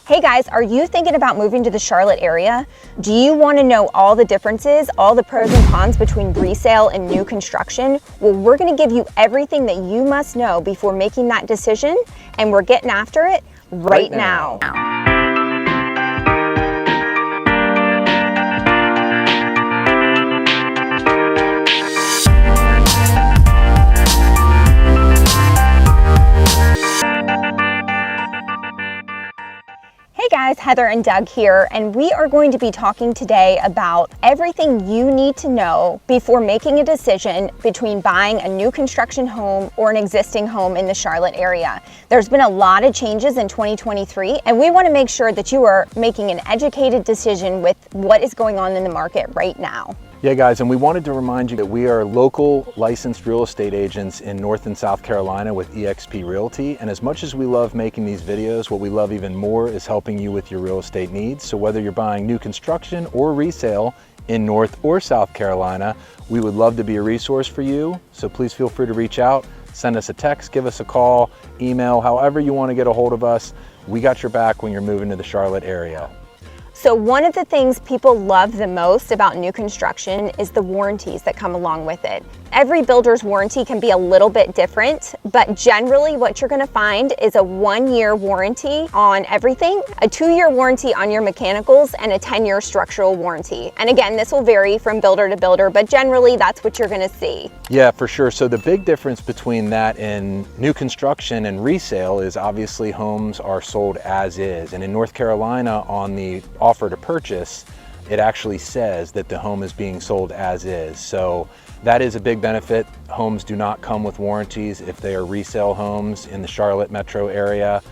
Hey guys, are you thinking about moving to the Charlotte area? Do you want to know all the differences, all the pros and cons between resale and new construction? Well, we're going to give you everything that you must know before making that decision, and we're getting after it right now. Hey guys, Heather and Doug here, and we are going to be talking today about everything you need to know before making a decision between buying a new construction home or an existing home in the Charlotte area. There's been a lot of changes in 2023, and we want to make sure that you are making an educated decision with what is going on in the market right now. Yeah guys, and we wanted to remind you that we are local licensed real estate agents in North and South Carolina with eXp Realty. And as much as we love making these videos, what we love even more is helping you with your real estate needs. So whether you're buying new construction or resale in North or South Carolina, we would love to be a resource for you. So please feel free to reach out, send us a text, give us a call, email, however you want to get a hold of us. We got your back when you're moving to the Charlotte area. So one of the things people love the most about new construction is the warranties that come along with it. Every builder's warranty can be a little bit different, but generally what you're gonna find is a 1-year warranty on everything, a 2-year warranty on your mechanicals, and a 10-year structural warranty. And again, this will vary from builder to builder, but generally that's what you're gonna see. Yeah, for sure. So the big difference between that and new construction and resale is obviously homes are sold as is. And in North Carolina, on the offer to purchase, it actually says that the home is being sold as is. So that is a big benefit. Homes do not come with warranties if they are resale homes in the Charlotte metro area.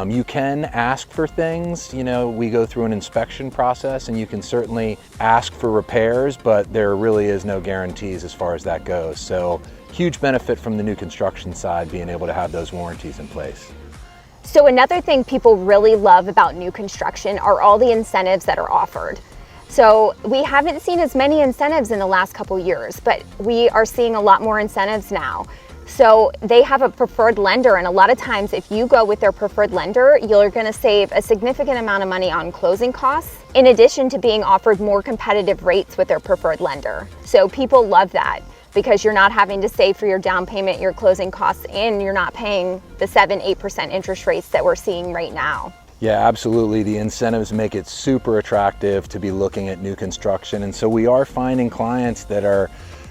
You can ask for things, you know, we go through an inspection process and you can certainly ask for repairs, but there really is no guarantees as far as that goes. So huge benefit from the new construction side, being able to have those warranties in place. So another thing people really love about new construction are all the incentives that are offered. So we haven't seen as many incentives in the last couple years, but we are seeing a lot more incentives now. So they have a preferred lender, and a lot of times if you go with their preferred lender, you're going to save a significant amount of money on closing costs, in addition to being offered more competitive rates with their preferred lender. So people love that, because you're not having to save for your down payment, your closing costs, and you're not paying the 7-8% interest rates that we're seeing right now. Yeah, absolutely. The incentives make it super attractive to be looking at new construction. And so we are finding clients that are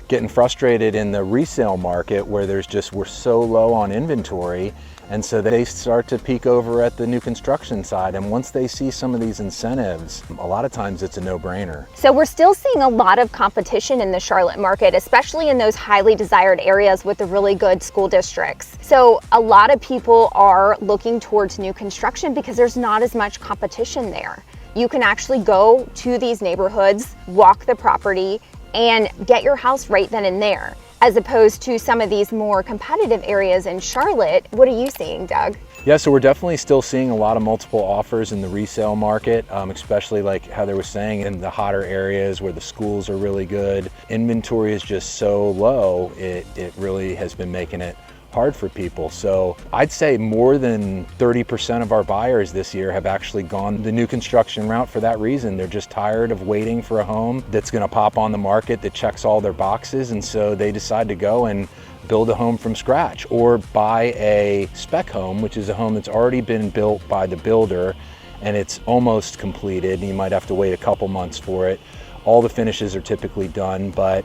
getting frustrated in the resale market where we're so low on inventory. And so they start to peek over at the new construction side. And once they see some of these incentives, a lot of times it's a no-brainer. So we're still seeing a lot of competition in the Charlotte market, especially in those highly desired areas with the really good school districts. So a lot of people are looking towards new construction because there's not as much competition there. You can actually go to these neighborhoods, walk the property, and get your house right then and there, as opposed to some of these more competitive areas in Charlotte. What are you seeing, Doug? Yeah, so we're definitely still seeing a lot of multiple offers in the resale market, especially like Heather was saying, in the hotter areas where the schools are really good. Inventory is just so low, it really has been making it hard for people. So I'd say more than 30% of our buyers this year have actually gone the new construction route for that reason. They're just tired of waiting for a home that's going to pop on the market that checks all their boxes, and so they decide to go and build a home from scratch or buy a spec home, which is a home that's already been built by the builder and it's almost completed, and you might have to wait a couple months for it. All the finishes are typically done, but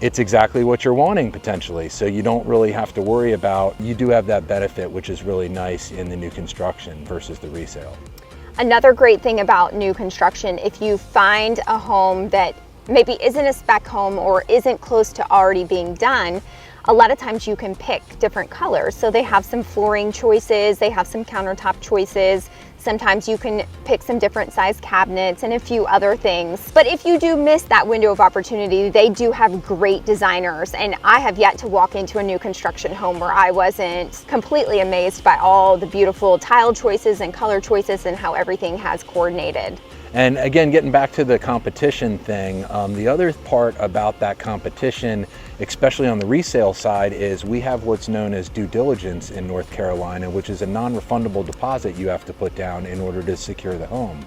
it's exactly what you're wanting potentially. So you don't really have to worry about, you do have that benefit, which is really nice in the new construction versus the resale. Another great thing about new construction, if you find a home that maybe isn't a spec home or isn't close to already being done, a lot of times you can pick different colors. So they have some flooring choices, they have some countertop choices. Sometimes you can pick some different size cabinets and a few other things. But if you do miss that window of opportunity, they do have great designers. And I have yet to walk into a new construction home where I wasn't completely amazed by all the beautiful tile choices and color choices and how everything has coordinated. And again, getting back to the competition thing, the other part about that competition especially on the resale side, is we have what's known as due diligence in North Carolina, which is a non-refundable deposit you have to put down in order to secure the home.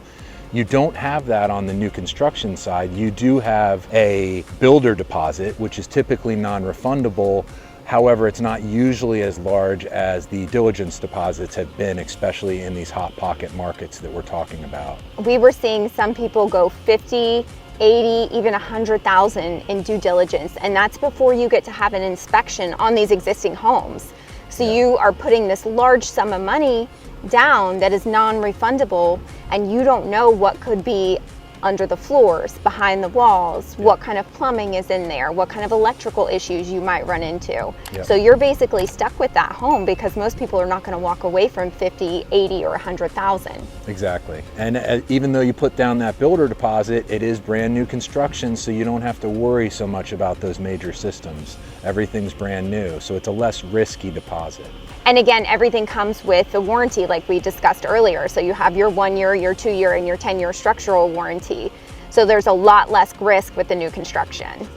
You don't have that on the new construction side. You do have a builder deposit, which is typically non-refundable. However, it's not usually as large as the diligence deposits have been, especially in these hot pocket markets that we're talking about. We were seeing some people go 50, 80, even 100,000 in due diligence, and that's before you get to have an inspection on these existing homes. So you are putting this large sum of money down that is non-refundable, and you don't know what could be under the floors, behind the walls, what kind of plumbing is in there, what kind of electrical issues you might run into. So you're basically stuck with that home because most people are not going to walk away from 50, 80, or 100,000. Exactly. And even though you put down that builder deposit, it is brand new construction, so you don't have to worry so much about those major systems. Everything's brand new, so it's a less risky deposit. And again, everything comes with a warranty like we discussed earlier. So you have your 1 year, your 2 year, and your 10-year structural warranty. So there's a lot less risk with the new construction.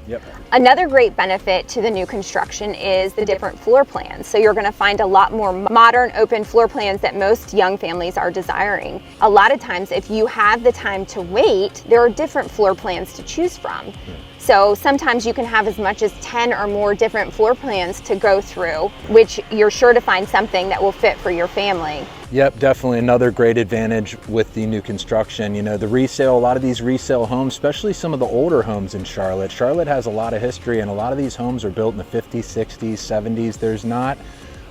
Yep. Another great benefit to the new construction is the different floor plans. So you're going to find a lot more modern open floor plans that most young families are desiring. A lot of times, if you have the time to wait, there are different floor plans to choose from. So sometimes you can have as much as 10 or more different floor plans to go through, which you're sure to find something that will fit for your family. Yep, definitely another great advantage with the new construction. You know, the resale, a lot of these resale homes, especially some of the older homes in Charlotte. Charlotte has a lot of history, and a lot of these homes are built in the 50s, 60s, 70s. There's not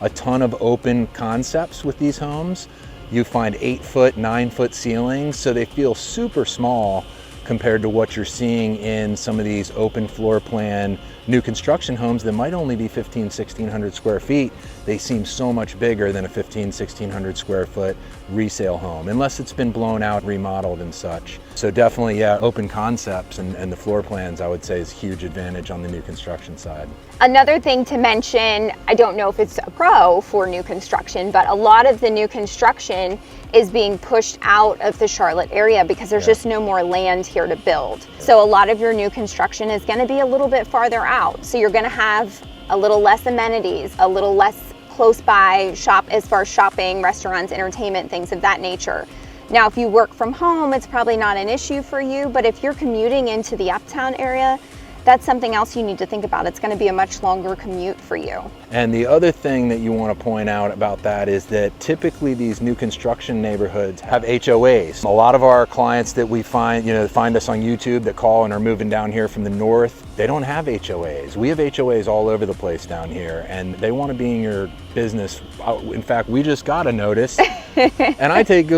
a ton of open concepts with these homes. You find 8-foot, 9-foot ceilings, so they feel super small compared to what you're seeing in some of these open floor plan new construction homes that might only be 1,500-1,600 square feet. They seem so much bigger than a 1,500-1,600 square foot resale home, unless it's been blown out, remodeled and such. So definitely, yeah, open concepts and the floor plans, I would say, is a huge advantage on the new construction side. Another thing to mention, I don't know if it's a pro for new construction, but a lot of the new construction is being pushed out of the Charlotte area because there's just no more land here to build. So a lot of your new construction is going to be a little bit farther out. So you're going to have a little less amenities, a little less close by shop as far as shopping, restaurants, entertainment, things of that nature. Now, if you work from home, it's probably not an issue for you, but if you're commuting into the uptown area, that's something else you need to think about. It's going to be a much longer commute for you. And the other thing that you want to point out about that is that typically these new construction neighborhoods have HOAs. A lot of our clients that we find, find us on YouTube that call and are moving down here from the north, they don't have HOAs. We have HOAs all over the place down here, and they want to be in your business. In fact, we just got a notice, and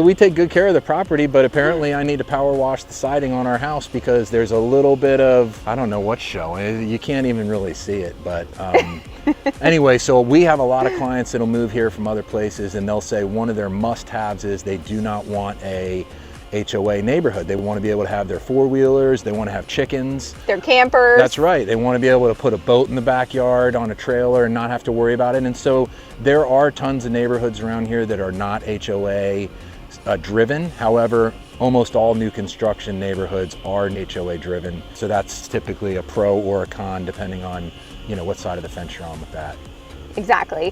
we take good care of the property, but apparently I need to power wash the siding on our house because there's a little bit of, I don't know what's showing. You can't even really see it, but anyway, so we have a lot of clients that'll move here from other places, and they'll say one of their must-haves is they do not want a HOA neighborhood. They want to be able to have their four-wheelers, they want to have chickens. Their campers. That's right. They want to be able to put a boat in the backyard on a trailer and not have to worry about it. And so there are tons of neighborhoods around here that are not HOA driven. However, almost all new construction neighborhoods are HOA driven. So that's typically a pro or a con depending on, what side of the fence you're on with that. Exactly.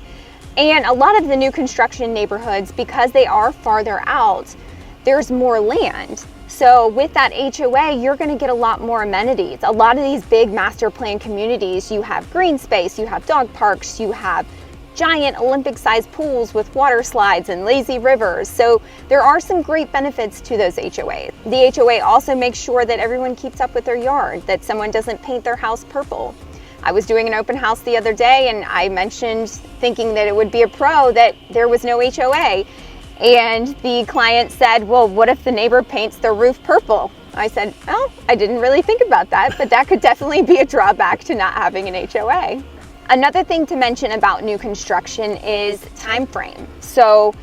And a lot of the new construction neighborhoods, because they are farther out, there's more land. So with that HOA, you're going to get a lot more amenities. A lot of these big master plan communities, you have green space, you have dog parks, you have giant Olympic-sized pools with water slides and lazy rivers. So there are some great benefits to those HOAs. The HOA also makes sure that everyone keeps up with their yard, that someone doesn't paint their house purple. I was doing an open house the other day, and I mentioned, thinking that it would be a pro, that there was no HOA. And the client said, well, what if the neighbor paints their roof purple? I said, oh, I didn't really think about that, but that could definitely be a drawback to not having an HOA. Another thing to mention about new construction is time frame. So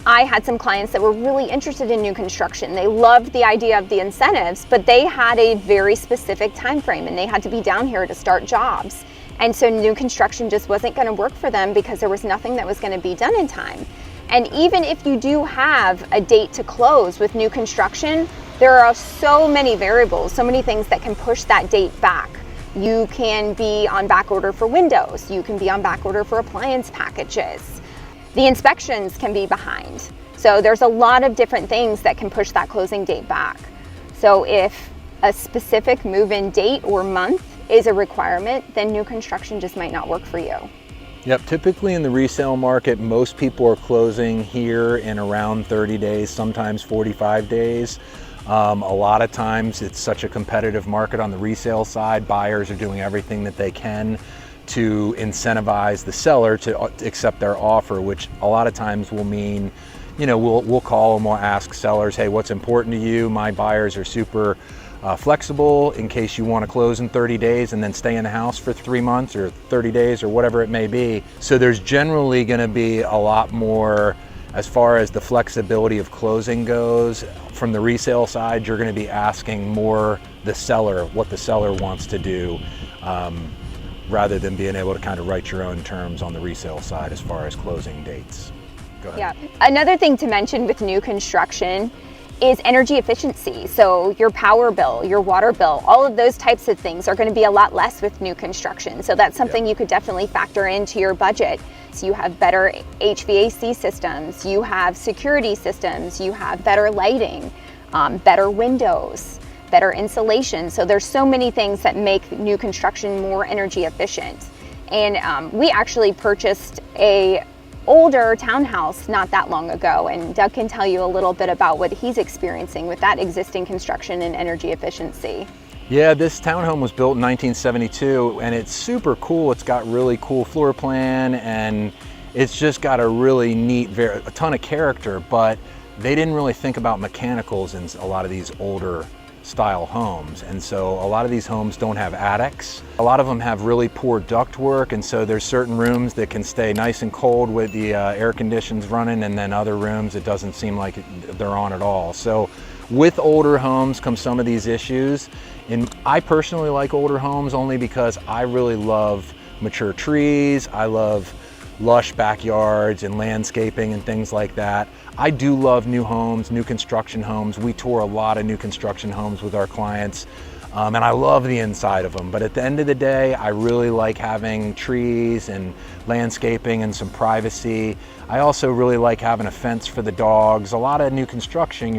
I had some clients that were really interested in new construction. They loved the idea of the incentives, but they had a very specific time frame, and they had to be down here to start jobs. And so new construction just wasn't going to work for them because there was nothing that was going to be done in time. And even if you do have a date to close with new construction, there are so many variables, so many things that can push that date back. You can be on back order for windows. You can be on back order for appliance packages. The inspections can be behind. So there's a lot of different things that can push that closing date back. So if a specific move-in date or month is a requirement, then new construction just might not work for you. Yep, typically in the resale market, most people are closing here in around 30 days, sometimes 45 days. A lot of times it's such a competitive market on the resale side. Buyers are doing everything that they can to incentivize the seller to accept their offer, which a lot of times will mean, we'll call them, we'll ask sellers, hey, what's important to you? My buyers are super flexible in case you want to close in 30 days and then stay in the house for 3 months or 30 days or whatever it may be. So there's generally going to be a lot more as far as the flexibility of closing goes. From the resale side, you're going to be asking more the seller, what the seller wants to do, rather than being able to kind of write your own terms on the resale side as far as closing dates. Go ahead. Yeah. Another thing to mention with new construction is energy efficiency. So your power bill, your water bill, all of those types of things are going to be a lot less with new construction. So that's something you could definitely factor into your budget. So you have better HVAC systems, you have security systems, you have better lighting, better windows, better insulation. So there's so many things that make new construction more energy efficient. And we actually purchased a older townhouse not that long ago, and Doug can tell you a little bit about what he's experiencing with that existing construction and energy efficiency. Yeah, this townhome was built in 1972 and it's super cool. It's got really cool floor plan and it's just got a really neat, a ton of character, but they didn't really think about mechanicals in a lot of these older style homes. And so a lot of these homes don't have attics. A lot of them have really poor ductwork, and so there's certain rooms that can stay nice and cold with the air conditions running, and then other rooms it doesn't seem like they're on at all. So with older homes come some of these issues. And I personally like older homes only because I really love mature trees. I love lush backyards and landscaping and things like that. I do love new homes, new construction homes. We tour a lot of new construction homes with our clients, and I love the inside of them. But at the end of the day, I really like having trees and landscaping and some privacy. I also really like having a fence for the dogs. A lot of new construction,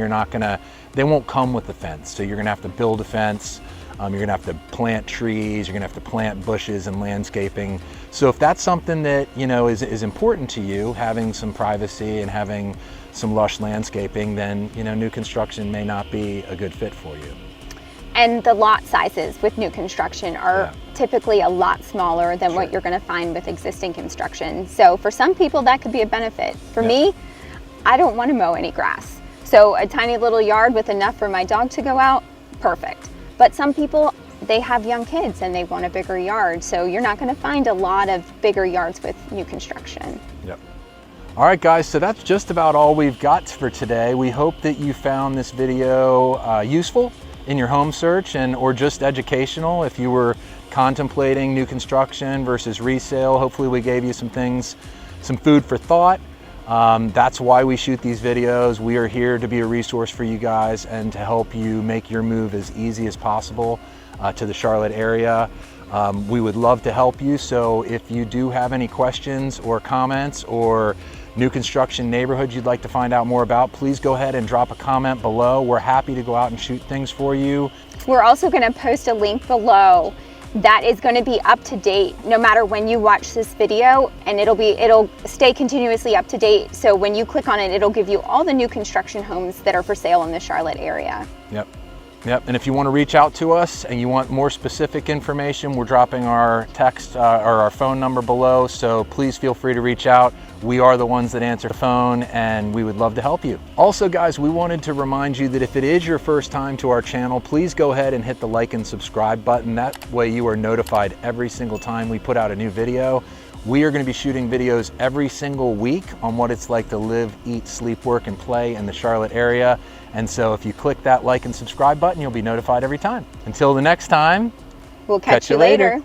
they won't come with the fence. So you're gonna have to build a fence. You're gonna have to plant trees, you're gonna have to plant bushes and landscaping. So if that's something that is important to you, having some privacy and having some lush landscaping, then new construction may not be a good fit for you. And the lot sizes with new construction are typically a lot smaller than what you're gonna find with existing construction. So for some people that could be a benefit. For me, I don't wanna mow any grass. So a tiny little yard with enough for my dog to go out, perfect. But some people, they have young kids and they want a bigger yard. So you're not gonna find a lot of bigger yards with new construction. Yep. All right, guys, so that's just about all we've got for today. We hope that you found this video useful in your home search or just educational. If you were contemplating new construction versus resale, hopefully we gave you some food for thought. That's why we shoot these videos. We are here to be a resource for you guys and to help you make your move as easy as possible to the Charlotte area. We would love to help you. So if you do have any questions or comments or new construction neighborhoods you'd like to find out more about, please go ahead and drop a comment below. We're happy to go out and shoot things for you. We're also going to post a link below that is going to be up to date no matter when you watch this video, and it'll stay continuously up to date. So when you click on it, it'll give you all the new construction homes that are for sale in the Charlotte area. Yep, and if you want to reach out to us and you want more specific information, we're dropping our text or our phone number below, so please feel free to reach out. We are the ones that answer the phone and we would love to help you. Also, guys, we wanted to remind you that if it is your first time to our channel, please go ahead and hit the like and subscribe button. That way you are notified every single time we put out a new video. We are going to be shooting videos every single week on what it's like to live, eat, sleep, work, and play in the Charlotte area. And so if you click that like and subscribe button, you'll be notified every time. Until the next time, we'll catch you later.